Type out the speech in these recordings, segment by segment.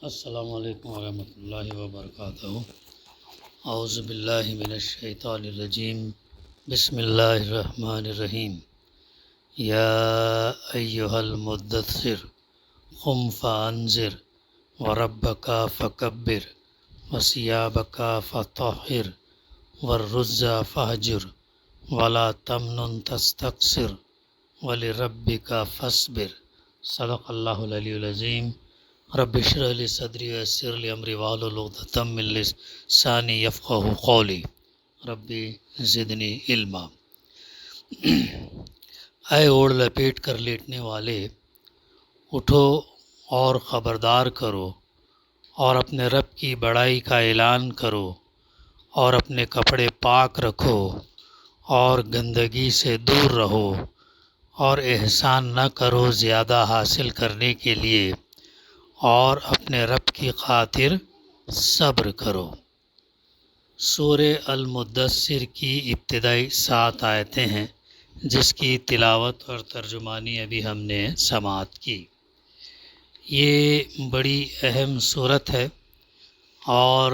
السلام علیکم ورحمۃ اللہ وبرکاتہ۔ اعوذ باللہ من الشیطان الرجیم، بسم اللہ الرحمن الرحیم۔ یا ایہا المدثر قم فانذر وربک فکبر وثیابک فطہر والرجز فاہجر ولا تمنن تستکثر ولربک فاصبر۔ صدق اللہ العلی العظیم۔ رب اشرح لی صدری ویسر لی امری واحلل عقدۃ من لسانی یفقہوا قولی، ربی زدنی علما۔ اے اوڑھ لپیٹ کر لیٹنے والے، اٹھو اور خبردار کرو اور اپنے رب کی بڑائی کا اعلان کرو، اور اپنے کپڑے پاک رکھو اور گندگی سے دور رہو، اور احسان نہ کرو زیادہ حاصل کرنے کے لیے، اور اپنے رب کی خاطر صبر کرو۔ سورہ المدثر کی ابتدائی 7 آیتیں ہیں، جس کی تلاوت اور ترجمانی ابھی ہم نے سماعت کی۔ یہ بڑی اہم سورت ہے، اور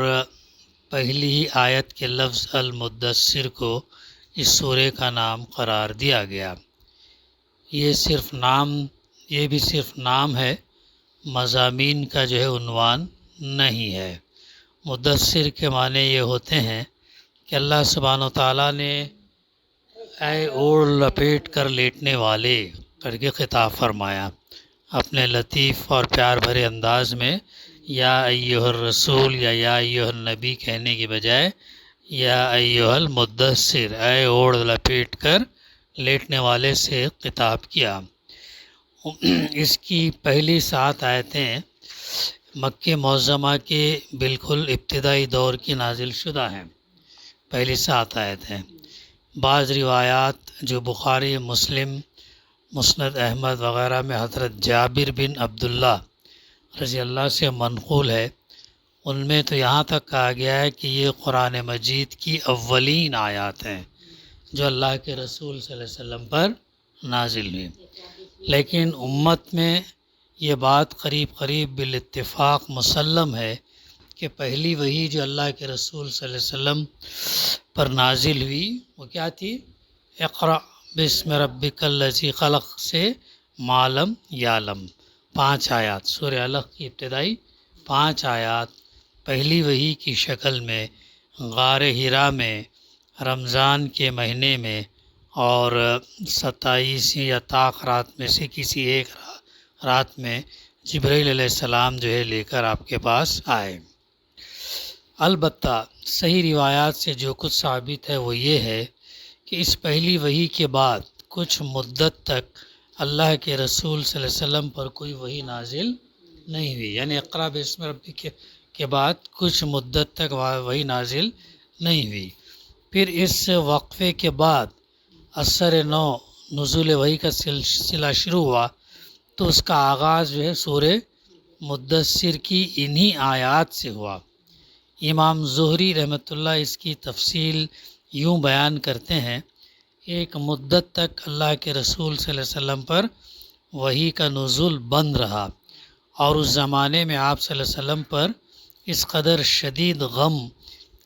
پہلی ہی آیت کے لفظ المدثر کو اس سورہ کا نام قرار دیا گیا۔ یہ بھی صرف نام ہے، مضامین کا جو ہے عنوان نہیں ہے۔ مدثر کے معنی یہ ہوتے ہیں کہ اللہ سبحانہ و تعالیٰ نے اے اوڑھ لپیٹ کر لیٹنے والے کر کے خطاب فرمایا، اپنے لطیف اور پیار بھرے انداز میں یا ایھا الرسول یا ایھا النبی کہنے کی بجائے یا ایھا المدثر، اے اوڑھ لپیٹ کر لیٹنے والے سے خطاب کیا۔ اس کی پہلی 7 آیتیں مکہ معظمہ کے بالکل ابتدائی دور کی نازل شدہ ہیں۔ پہلی 7 آیتیں بعض روایات جو بخاری، مسلم، مسند احمد وغیرہ میں حضرت جابر بن عبداللہ رضی اللہ سے منقول ہے، ان میں تو یہاں تک کہا گیا ہے کہ یہ قرآن مجید کی اولین آیات ہیں جو اللہ کے رسول صلی اللہ علیہ وسلم پر نازل ہوئی۔ لیکن امت میں یہ بات قریب بالاتفاق مسلم ہے کہ پہلی وحی جو اللہ کے رسول صلی اللہ علیہ وسلم پر نازل ہوئی وہ کیا تھی؟ اقرأ بسم ربک الذی خلق سے ما لم یعلم، 5 آیات، سورہ علق کی ابتدائی 5 آیات پہلی وحی کی شکل میں غار حرا میں رمضان کے مہینے میں اور 27 یا طاق رات میں سے کسی ایک رات میں جبرائیل علیہ السلام جو ہے لے کر آپ کے پاس آئے۔ البتہ صحیح روایات سے جو کچھ ثابت ہے وہ یہ ہے کہ اس پہلی وحی کے بعد کچھ مدت تک اللہ کے رسول صلی اللہ علیہ وسلم پر کوئی وحی نازل نہیں ہوئی، یعنی اقرأ بسم ربک کے بعد کچھ مدت تک وحی نازل نہیں ہوئی۔ پھر اس وقفے کے بعد اثر نو نزول وحی کا سلسلہ شروع ہوا، تو اس کا آغاز جو ہے سورہ مدثر کی انہی آیات سے ہوا۔ امام زہری رحمۃ اللہ اس کی تفصیل یوں بیان کرتے ہیں، ایک مدت تک اللہ کے رسول صلی اللہ علیہ وسلم پر وحی کا نزول بند رہا، اور اس زمانے میں آپ صلی اللہ علیہ وسلم پر اس قدر شدید غم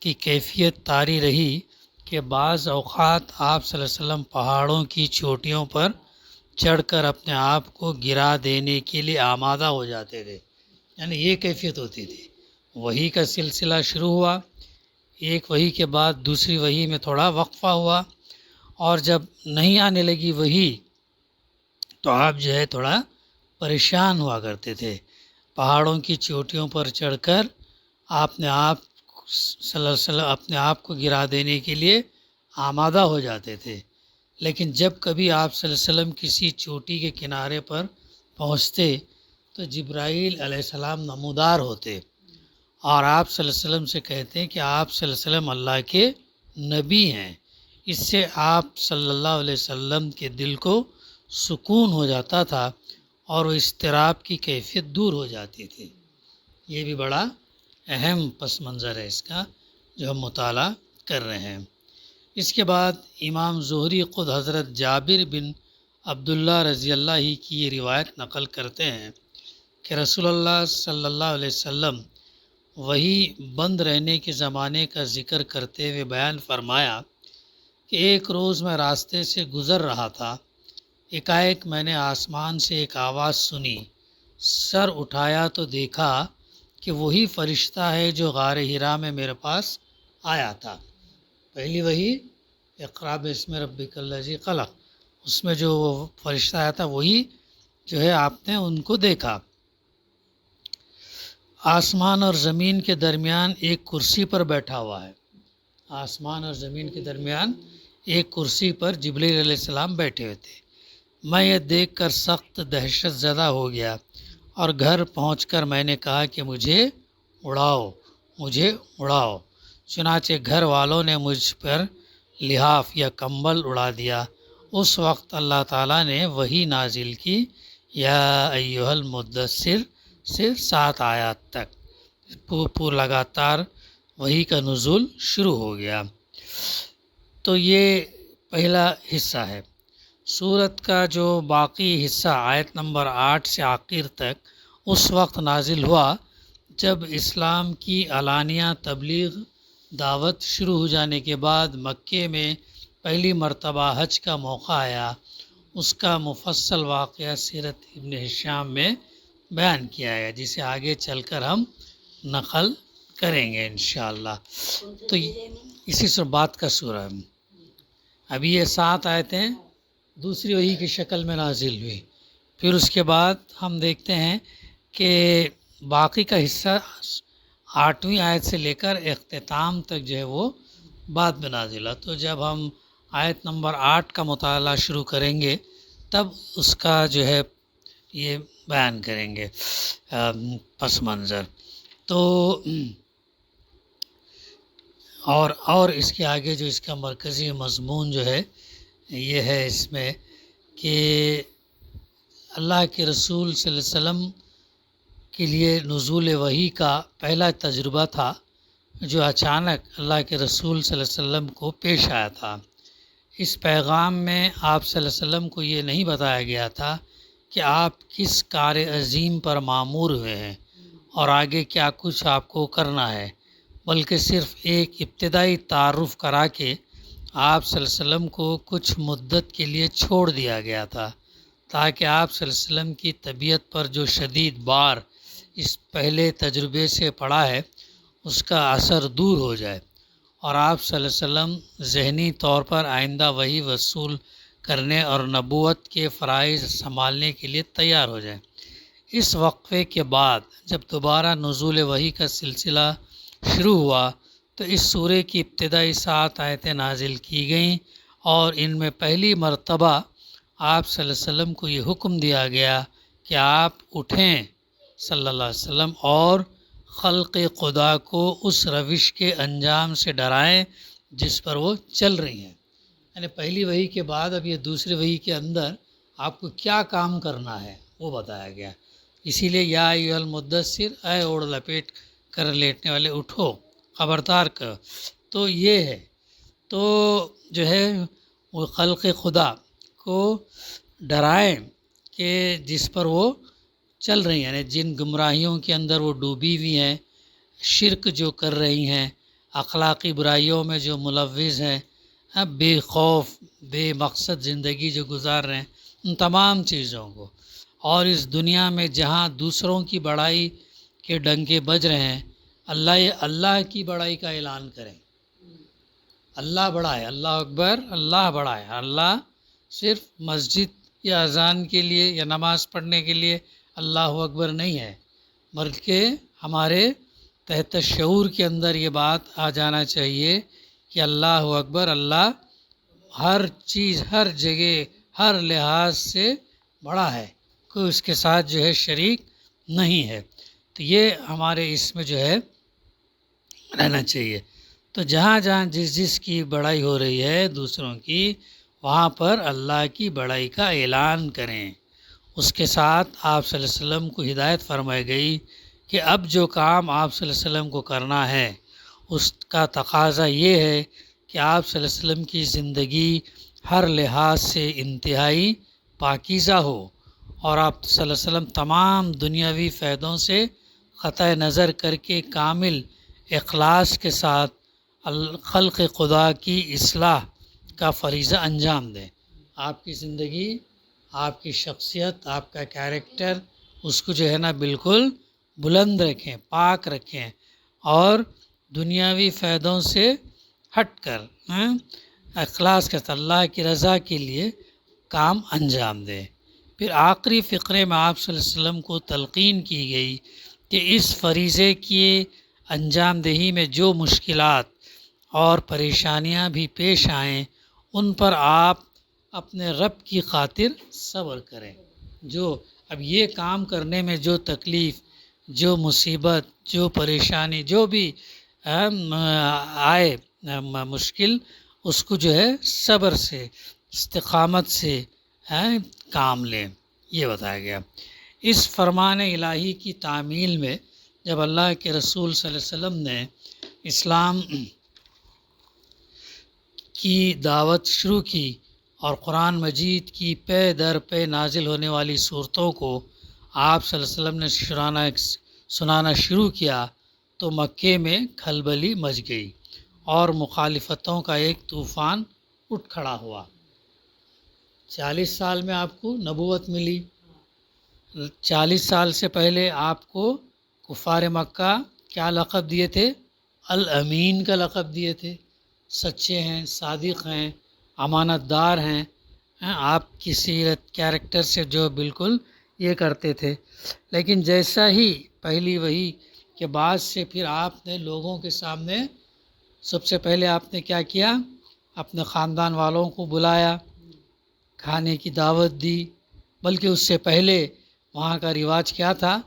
کی کیفیت طاری رہی کہ بعض اوقات آپ صلی اللہ علیہ وسلم پہاڑوں کی چوٹیوں پر چڑھ کر اپنے آپ کو گرا دینے کے لیے آمادہ ہو جاتے تھے، یعنی یہ کیفیت ہوتی تھی۔ وحی کا سلسلہ شروع ہوا، ایک وحی کے بعد دوسری وحی میں تھوڑا وقفہ ہوا، اور جب نہیں آنے لگی وحی تو آپ جو ہے تھوڑا پریشان ہوا کرتے تھے، پہاڑوں کی چوٹیوں پر چڑھ کر اپنے آپ صلی اللہ علیہ وسلم اپنے آپ کو گرا دینے کے لیے آمادہ ہو جاتے تھے۔ لیکن جب کبھی آپ صلی اللہ علیہ وسلم کسی چوٹی کے کنارے پر پہنچتے تو جبرائیل علیہ السلام نمودار ہوتے، اور آپ صلی اللہ علیہ وسلم سے کہتے کہ آپ صلی اللہ علیہ وسلم اللہ کے نبی ہیں۔ اس سے آپ صلی اللہ علیہ وسلم کے دل کو سکون ہو جاتا تھا، اور وہ اضطراب کی کیفیت دور ہو جاتی تھی۔ یہ بھی بڑا اہم پس منظر ہے اس کا جو ہم مطالعہ کر رہے ہیں۔ اس کے بعد امام زہری خود حضرت جابر بن عبداللہ رضی اللہ ہی کی یہ روایت نقل کرتے ہیں کہ رسول اللہ صلی اللہ علیہ وسلم وہی بند رہنے کے زمانے کا ذکر کرتے ہوئے بیان فرمایا کہ ایک روز میں راستے سے گزر رہا تھا، ایک میں نے آسمان سے ایک آواز سنی، سر اٹھایا تو دیکھا کہ وہی فرشتہ ہے جو غار حرا میں میرے پاس آیا تھا۔ پہلی وہی اقرأ باسم ربک الذی خلق، اس میں جو وہ فرشتہ آیا تھا وہی جو ہے آپ نے ان کو دیکھا۔ آسمان اور زمین کے درمیان ایک کرسی پر بیٹھا ہوا ہے، آسمان اور زمین کے درمیان ایک کرسی پر جبریل علیہ السلام بیٹھے ہوئے تھے۔ میں یہ دیکھ کر سخت دہشت زدہ ہو گیا اور گھر پہنچ کر میں نے کہا کہ مجھے اڑاؤ۔ چنانچہ گھر والوں نے مجھ پر لحاف یا کمبل اڑا دیا۔ اس وقت اللہ تعالیٰ نے وحی نازل کی، یا ایھا المدثر سے 7 آیات تک لگاتار وحی کا نزول شروع ہو گیا۔ تو یہ پہلا حصہ ہے۔ سورت کا جو باقی حصہ آیت نمبر 8 سے آخر تک اس وقت نازل ہوا جب اسلام کی علانیہ تبلیغ دعوت شروع ہو جانے کے بعد مکے میں پہلی مرتبہ حج کا موقع آیا۔ اس کا مفصل واقعہ سیرت ابن ہشام میں بیان کیا ہے، جسے آگے چل کر ہم نقل کریں گے انشاءاللہ۔ تو اسی سے بات کا سورہ ہے۔ ابھی یہ 7 آیتیں دوسری وحی کی شکل میں نازل ہوئی، پھر اس کے بعد ہم دیکھتے ہیں کہ باقی کا حصہ 8ویں آیت سے لے کر اختتام تک جو ہے وہ بعد میں نازل ہوا۔ تو جب ہم آیت نمبر 8 کا مطالعہ شروع کریں گے تب اس کا جو ہے یہ بیان کریں گے پس منظر۔ تو اور اس کے آگے جو اس کا مرکزی مضمون جو ہے یہ ہے اس میں کہ اللہ کے رسول صلی اللہ علیہ وسلم کے لیے نزول وحی کا پہلا تجربہ تھا جو اچانک اللہ کے رسول صلی اللہ علیہ وسلم کو پیش آیا تھا۔ اس پیغام میں آپ صلی اللہ علیہ وسلم کو یہ نہیں بتایا گیا تھا کہ آپ کس کار عظیم پر مامور ہوئے ہیں اور آگے کیا کچھ آپ کو کرنا ہے، بلکہ صرف ایک ابتدائی تعارف کرا کے آپ صلی اللہ علیہ وسلم کو کچھ مدت کے لیے چھوڑ دیا گیا تھا تاکہ آپ صلی اللہ علیہ وسلم کی طبیعت پر جو شدید بار اس پہلے تجربے سے پڑا ہے اس کا اثر دور ہو جائے اور آپ صلی اللہ علیہ وسلم ذہنی طور پر آئندہ وحی وصول کرنے اور نبوت کے فرائض سنبھالنے کے لیے تیار ہو جائیں۔ اس وقفے کے بعد جب دوبارہ نزول وحی کا سلسلہ شروع ہوا تو اس سورے کی ابتدائی 7 آیتیں نازل کی گئیں اور ان میں پہلی مرتبہ آپ صلی اللہ علیہ وسلم کو یہ حکم دیا گیا کہ آپ اٹھیں صلی اللہ علیہ وسلم اور خلق خدا کو اس روش کے انجام سے ڈرائیں جس پر وہ چل رہی ہیں۔ یعنی پہلی وحی کے بعد اب یہ دوسری وحی کے اندر آپ کو کیا کام کرنا ہے وہ بتایا گیا۔ اسی لیے یا ایھا المدثر، اے اوڑھ لپیٹ کر لیٹنے والے اٹھو، خبردار کر۔ تو یہ ہے، تو جو ہے وہ خلق خدا کو ڈرائیں کہ جس پر وہ چل رہی ہیں، یعنی جن گمراہیوں کے اندر وہ ڈوبی ہوئی ہیں، شرک جو کر رہی ہیں، اخلاقی برائیوں میں جو ملوث ہیں، بے خوف بے مقصد زندگی جو گزار رہے ہیں، ان تمام چیزوں کو، اور اس دنیا میں جہاں دوسروں کی بڑائی کے ڈنکے بج رہے ہیں، اللہ کی بڑائی کا اعلان کریں۔ اللہ بڑا ہے، اللہ اکبر، اللہ بڑا ہے۔ اللہ صرف مسجد یا اذان کے لیے یا نماز پڑھنے کے لیے اللہ اکبر نہیں ہے، بلکہ ہمارے تحت شعور کے اندر یہ بات آ جانا چاہیے کہ اللہ اکبر، اللہ ہر چیز، ہر جگہ، ہر لحاظ سے بڑا ہے، کوئی اس کے ساتھ جو ہے شریک نہیں ہے۔ تو یہ ہمارے اس میں جو ہے رہنا چاہیے۔ تو جہاں جہاں جس کی بڑائی ہو رہی ہے دوسروں کی، وہاں پر اللہ کی بڑائی کا اعلان کریں۔ اس کے ساتھ آپ صلی اللہ علیہ وسلم کو ہدایت فرمائی گئی کہ اب جو کام آپ صلی اللہ علیہ وسلم کو کرنا ہے اس کا تقاضا یہ ہے کہ آپ صلی اللہ علیہ وسلم کی زندگی ہر لحاظ سے انتہائی پاکیزہ ہو اور آپ صلی اللہ علیہ وسلم تمام دنیاوی فائدوں سے قطع نظر کر کے کامل اخلاص کے ساتھ خلق خدا کی اصلاح کا فریضہ انجام دیں. آپ کی زندگی، آپ کی شخصیت، آپ کا کیریکٹر، اس کو جو ہے نا بالکل بلند رکھیں، پاک رکھیں، اور دنیاوی فائدوں سے ہٹ کر اخلاص کے ساتھ اللہ کی رضا کے لیے کام انجام دیں. پھر آخری فقرے میں آپ صلی اللہ علیہ وسلم کو تلقین کی گئی کہ اس فریضے کی انجام دہی میں جو مشکلات اور پریشانیاں بھی پیش آئیں ان پر آپ اپنے رب کی خاطر صبر کریں. جو اب یہ کام کرنے میں جو تکلیف، جو مصیبت، جو پریشانی، جو بھی آئے مشکل، اس کو جو ہے صبر سے، استقامت سے کام لیں، یہ بتایا گیا. اس فرمان الہی کی تعمیل میں جب اللہ کے رسول صلی اللہ علیہ وسلم نے اسلام کی دعوت شروع کی اور قرآن مجید کی پے در پے نازل ہونے والی صورتوں کو آپ صلی اللہ علیہ وسلم نے سنانا شروع کیا تو مکے میں کھلبلی مچ گئی اور مخالفتوں کا ایک طوفان اٹھ کھڑا ہوا. 40 سال میں آپ کو نبوت ملی. 40 سال سے پہلے آپ کو کفار مکہ کیا لقب دیے تھے؟ الامین کا لقب دیے تھے. سچے ہیں، صادق ہیں، امانت دار ہیں. آپ کی سیرت، کیریکٹر سے جو بالکل یہ کرتے تھے. لیکن جیسا ہی پہلی وحی کے بعد سے پھر آپ نے لوگوں کے سامنے سب سے پہلے آپ نے کیا کیا؟ اپنے خاندان والوں کو بلایا، کھانے کی دعوت دی. بلکہ اس سے پہلے وہاں کا رواج کیا تھا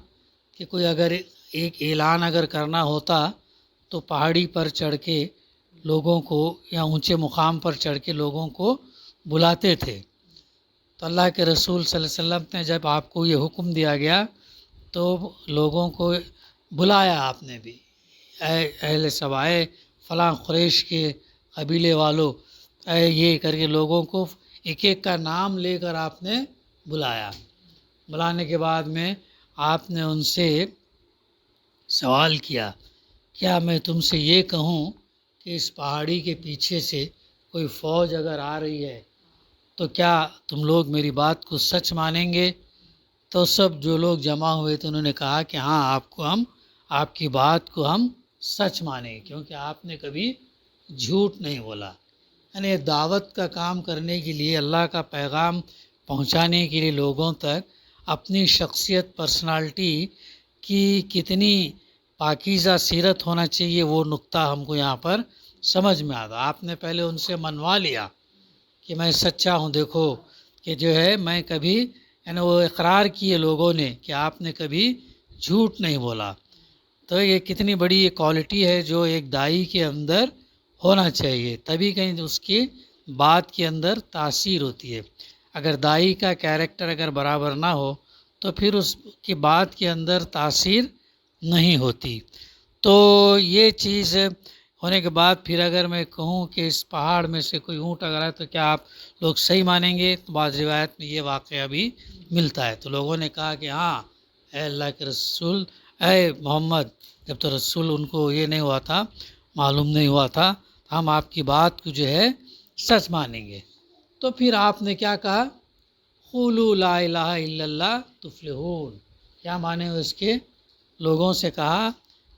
کہ کوئی اگر ایک اعلان اگر کرنا ہوتا تو پہاڑی پر چڑھ کے لوگوں کو یا اونچے مقام پر چڑھ کے لوگوں کو بلاتے تھے. تو اللہ کے رسول صلی اللہ علیہ وسلم نے جب آپ کو یہ حکم دیا گیا تو لوگوں کو بلایا آپ نے بھی، اے اہل سبائے فلاں قریش کے قبیلے والوں، یہ کر کے لوگوں کو ایک ایک کا نام لے کر آپ نے بلایا. بلانے کے بعد میں آپ نے ان سے سوال کیا، کیا میں تم سے یہ کہوں کہ اس پہاڑی کے پیچھے سے کوئی فوج اگر آ رہی ہے تو کیا تم لوگ میری بات کو سچ مانیں گے؟ تو سب جو لوگ جمع ہوئے تو انہوں نے کہا کہ ہاں، آپ کی بات کو ہم سچ مانیں گے، کیونکہ آپ نے کبھی جھوٹ نہیں بولا. یعنی دعوت کا کام کرنے کے لیے، اللہ کا پیغام پہنچانے کے لیے لوگوں تک اپنی شخصیت، پرسنالٹی کی کتنی پاکیزہ سیرت ہونا چاہیے، وہ نقطہ ہم کو یہاں پر سمجھ میں آتا. آپ نے پہلے ان سے منوا لیا کہ میں سچا ہوں، دیکھو کہ جو ہے میں کبھی، یعنی وہ اقرار کیے لوگوں نے کہ آپ نے کبھی جھوٹ نہیں بولا. تو یہ کتنی بڑی کوالٹی ہے جو ایک داعی کے اندر ہونا چاہیے، تبھی کہیں اس کی بات کے اندر تاثیر ہوتی ہے. اگر داعی کا کیریکٹر اگر برابر نہ ہو تو پھر اس کی بات کے اندر تاثیر نہیں ہوتی. تو یہ چیز ہونے کے بعد پھر اگر میں کہوں کہ اس پہاڑ میں سے کوئی اونٹ اگر ہے تو کیا آپ لوگ صحیح مانیں گے؟ تو بعض روایت میں یہ واقعہ بھی ملتا ہے. تو لوگوں نے کہا کہ ہاں اے اللہ کے رسول، اے محمد، جب تو رسول ان کو یہ نہیں ہوا تھا، معلوم نہیں ہوا تھا، ہم آپ کی بات کو جو ہے سچ مانیں گے. تو پھر آپ نے کیا کہا؟ قولوا لا الہ الا اللہ تفلحون. کیا معنی ہے اس کے؟ لوگوں سے کہا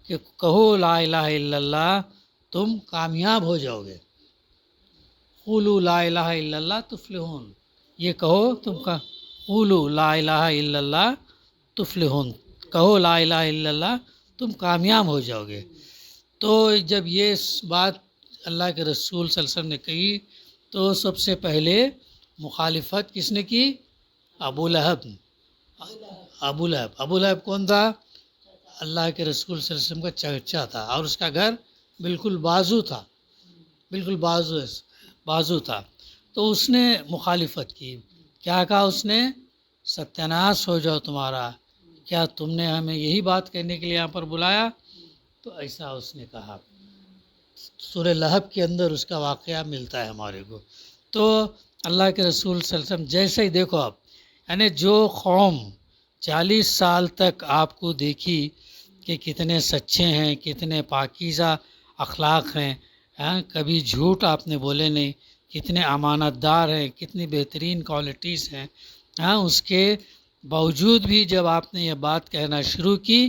کہ کہو لا الہ الا اللہ، تم کامیاب ہو جاؤ گے. قولوا لا الہ الا اللہ تفلحون، یہ کہو تم کا، قولوا لا الہ الا اللہ تفلحون، کہو لا الہ الا اللہ، تم کامیاب ہو جاؤ گے. تو جب یہ بات اللہ کے رسول صلی اللہ علیہ وسلم نے کہی تو سب سے پہلے مخالفت کس نے کی؟ ابو لہب. ابو لہب کون تھا؟ اللہ کے رسول صلی اللہ علیہ وسلم کا چچا تھا، اور اس کا گھر بالکل بازو تھا، بالکل بازو تھا. تو اس نے مخالفت کی. کیا کہا اس نے؟ ستیاناش ہو جاؤ تمہارا، کیا تم نے ہمیں یہی بات کہنے کے لیے یہاں پر بلایا؟ تو ایسا اس نے کہا. سورہ لہب کے اندر اس کا واقعہ ملتا ہے ہمارے کو. تو اللہ کے رسول صلی اللہ علیہ وسلم جیسے ہی دیکھو آپ، یعنی جو قوم 40 سال تک آپ کو دیکھی کہ کتنے سچے ہیں، کتنے پاکیزہ اخلاق ہیں، کبھی جھوٹ آپ نے بولے نہیں، کتنے امانت دار ہیں، کتنی بہترین کوالٹیز ہیں، اس کے باوجود بھی جب آپ نے یہ بات کہنا شروع کی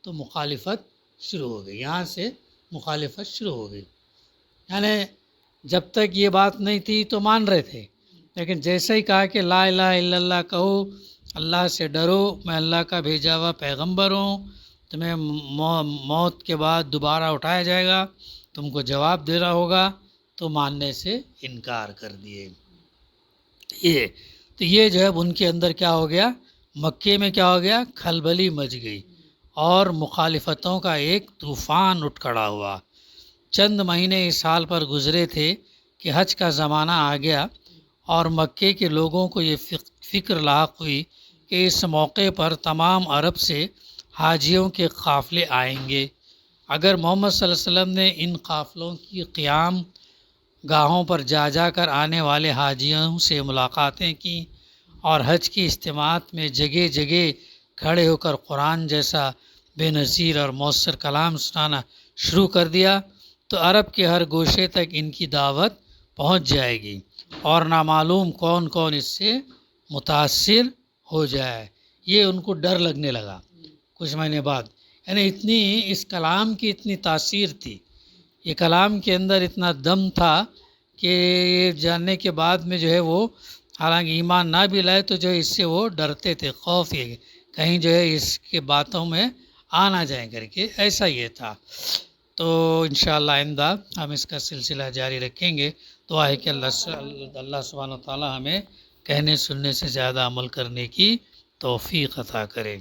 تو مخالفت شروع ہو گئی، یہاں سے مخالفت شروع ہو گئی. یعنی جب تک یہ بات نہیں تھی تو مان رہے تھے، لیکن جیسے ہی کہا کہ لا الہ الا اللہ کہو، اللہ سے ڈرو، میں اللہ کا بھیجا ہوا پیغمبر ہوں، تمہیں موت کے بعد دوبارہ اٹھایا جائے گا، تم کو جواب دینا ہوگا، تو ماننے سے انکار کر دیے. یہ جو ہے ان کے اندر کیا ہو گیا، مکے میں کیا ہو گیا، کھلبلی مچ گئی اور مخالفتوں کا ایک طوفان اٹھ کھڑا ہوا. چند مہینے اس حال پر گزرے تھے کہ حج کا زمانہ آ گیا اور مکے کے لوگوں کو یہ فکر لاحق ہوئی کہ اس موقع پر تمام عرب سے حاجیوں کے قافلے آئیں گے. اگر محمد صلی اللہ علیہ وسلم نے ان قافلوں کی قیام گاہوں پر جا کر آنے والے حاجیوں سے ملاقاتیں کی اور حج کی اجتماعات میں جگہ جگہ کھڑے ہو کر قرآن جیسا بے نظیر اور مؤثر کلام سنانا شروع کر دیا تو عرب کے ہر گوشے تک ان کی دعوت پہنچ جائے گی اور نامعلوم کون کون اس سے متاثر ہو جائے. یہ ان کو ڈر لگنے لگا کچھ مہینے بعد. یعنی اتنی اس کلام کی اتنی تاثیر تھی، یہ کلام کے اندر اتنا دم تھا کہ یہ جاننے کے بعد میں جو ہے وہ حالانکہ ایمان نہ بھی لائے تو جو ہے اس سے وہ ڈرتے تھے، خوف یہ کہیں جو ہے اس کے باتوں میں آ نہ جائیں کر کے، ایسا یہ تھا. تو انشاءاللہ آئندہ ہم اس کا سلسلہ جاری رکھیں گے. دعا ہے کہ اللہ سبحانہ و تعالی ہمیں کہنے سننے سے زیادہ عمل کرنے کی توفیق عطا کریں.